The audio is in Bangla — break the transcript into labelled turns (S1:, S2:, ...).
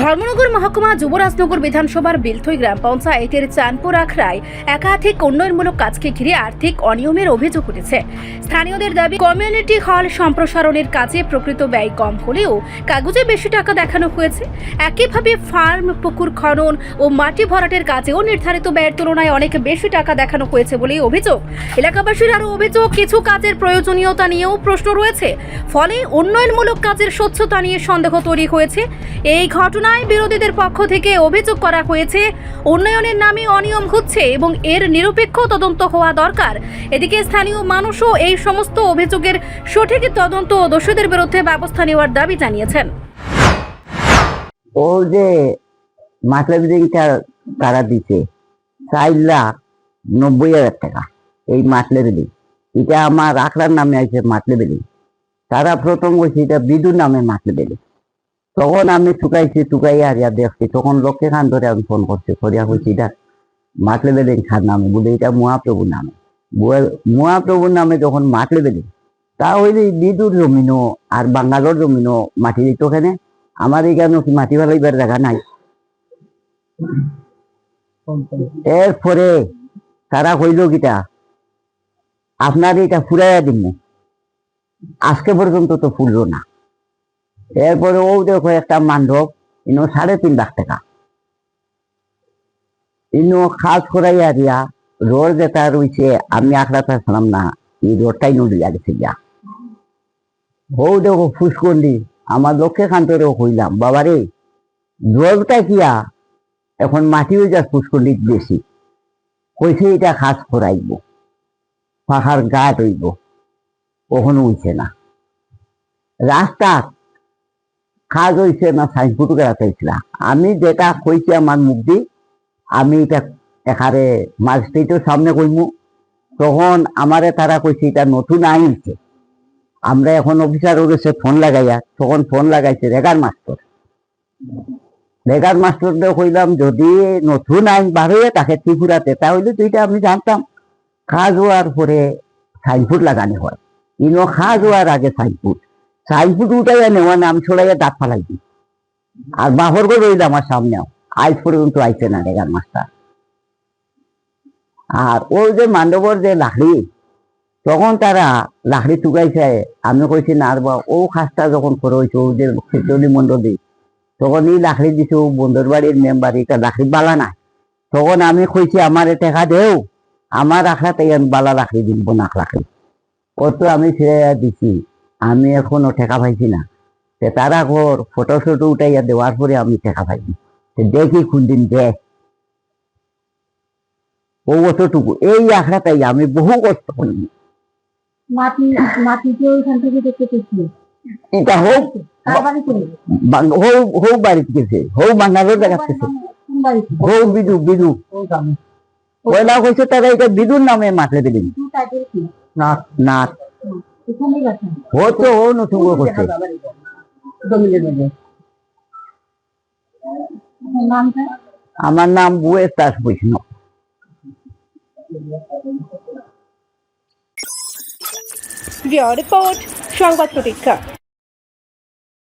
S1: ধর্মনগর মহকুমা যুবরাজনগর বিধানসভার বেলথই গ্রাম পঞ্চায়েতের চাঁদপুর আখড়ায় একাধিক উন্নয়নমূলক কাজকে ঘিরে আর্থিক অনিয়মের অভিযোগ উঠেছে। স্থানীয়দের দাবি, কমিউনিটি হল সম্প্রসারণের কাজে প্রকৃত ব্যয় কম হলেও কাগজে বেশি টাকা দেখানো হয়েছে। একইভাবে ফার্ম, পুকুর খনন ও মাটি ভরাটের কাজেও নির্ধারিত ব্যয়ের তুলনায় অনেক বেশি টাকা দেখানো হয়েছে বলেই অভিযোগ। এলাকাবাসীর আরও অভিযোগ, কিছু কাজের প্রয়োজনীয়তা নিয়েও প্রশ্ন রয়েছে, ফলে উন্নয়নমূলক কাজের স্বচ্ছতা নিয়ে সন্দেহ তৈরি হয়েছে। এই ঘটনায় বিরোধীদের পক্ষ থেকে অভিযোগ করা হয়েছে, উন্নয়নের নামে অনিয়ম হচ্ছে এবং এর নিরপেক্ষ তদন্ত হওয়া দরকার। এদিকে স্থানীয় মানুষও এই সমস্ত অভিযোগের সঠিক তদন্ত ও দোষীদের বিরুদ্ধে ব্যবস্থা নেওয়ার দাবি জানিয়েছেন।
S2: ও যে মাসলা বিল্ডিংটা তারা দিচ্ছে 4,90,000 টাকা, এই মাসলা বিল্ডিং এটা আমার আখড়ার নামে আছে মাসলা বিল্ডিং। তারা প্রথম বলছে এটা বিদুর নামে মাসলা বিল্ডিং। তখন আমি টুকাই আর দেখছি, তখন লোককে খান ধরে আমি ফোন করছি, করিয়া বলছি এটা মাসলা বিল্ডিং খান নামে, বলে এটা মহাপ্রভুর নামে। মহাপ্রভুর নামে যখন মাসলা বিল্ডিং, তা হইলে বিদুর জমিনও আর বাঙ্গালোর জমিনও মাটি দিত। ওখানে আমার এখানে কি মাটি ফেলাইবার জায়গা নাই। এরপরে তারা কইল কিটা আপনার এটা ফুরাইয়া দিন, আজকে পর্যন্ত তো ফুললো না। এরপরে ও দেখো একটা মান্ডব ইনো 3.5 লাখ টাকা ইনো খাস করাইয়া দিয়া রোড যেটা রয়েছে, আমি আখড়া থাকলাম না, এই রোডটাই নদী লাগছে যা। ও দেখো ফুসকন্ডি, আমার লক্ষ্যে খান্তরেও কইলাম বাবারে জলটা কিয়া এখন মাটি হয়ে যা ফুসকন্ডি বেশি, কইছে এটা খাস করাইব, পাহাড় গাট হইব, কখনো উঠছে না। রাস্তা খাজ হয়েছে না সাইনপুট চাইছিলাম, আমি যেটা কইছি আমার মুখ দি, আমি এটা এখানে ম্যাজিস্ট্রেটের সামনে কইমু। তখন আমারে তারা কইছে এটা নতুন আইনছে, আমরা এখন অফিসার ওদেরকে ফোন লাগাইয়া, তখন ফোন লাগাইছে রেগার মাস্টারদের কইলাম যদি নতুন আইন বার হয়ে থাকে ত্রিপুরাতে, তাহলে তো এটা আমি জানতাম। খাজ হওয়ার পরে সাইনপুট লাগানো হয়, ইনো খাজ হওয়ার আগে সাইনপুট উঠাইয়া নেওয়া নাম ছড়াইয়া দাঁত ফালাই দিই। আর বাহর করে রইল আমার সামনেও, আজ পর্যন্ত আইছে না রেগার মাস্টার। আর ওই যে মান্ডবর যে লাকড়ি, তখন তারা লাকড়ি টুকাইছে, আমি কইছি না আর বা ও খাসটা যখন করে হয়েছে ও যে খিচুড়ি মন্ডলী, তখন এই লাকড়ি দিছে ও বন্ধুর বাড়ির মেম্বার, এটা লাকড়ি বালা না। তখন আমি কইছি আমার টাকা দেও, আমার আখড়াতে আমি বালা লাকড়ি দিব না লাকড়ি। ও তো আমি ছেড়ে দিছি, আমি এখনো টাকা পাইছি না। তারা ঘর ফটো উঠাইয়া দেওয়ার পরে আমি টাকা পাইছি, দেখি কোনদিন দেখ। ও অতটুকু এই আখড়াটাই আমি বহু কষ্ট করি। এটা হোক বাড়িতে গেছে, হোক বাঙ্গালোর দেখাচ্ছে, হোক বিদু পয়লা কইছে তারা এটা বিদুর নামে মাঠে দিলেন নাথ। হতো ও নতুন করছে। আমার নাম বুয়ের দাস বৈষ্ণব।
S1: রিপোর্ট সংবাদ প্রতীক্ষা।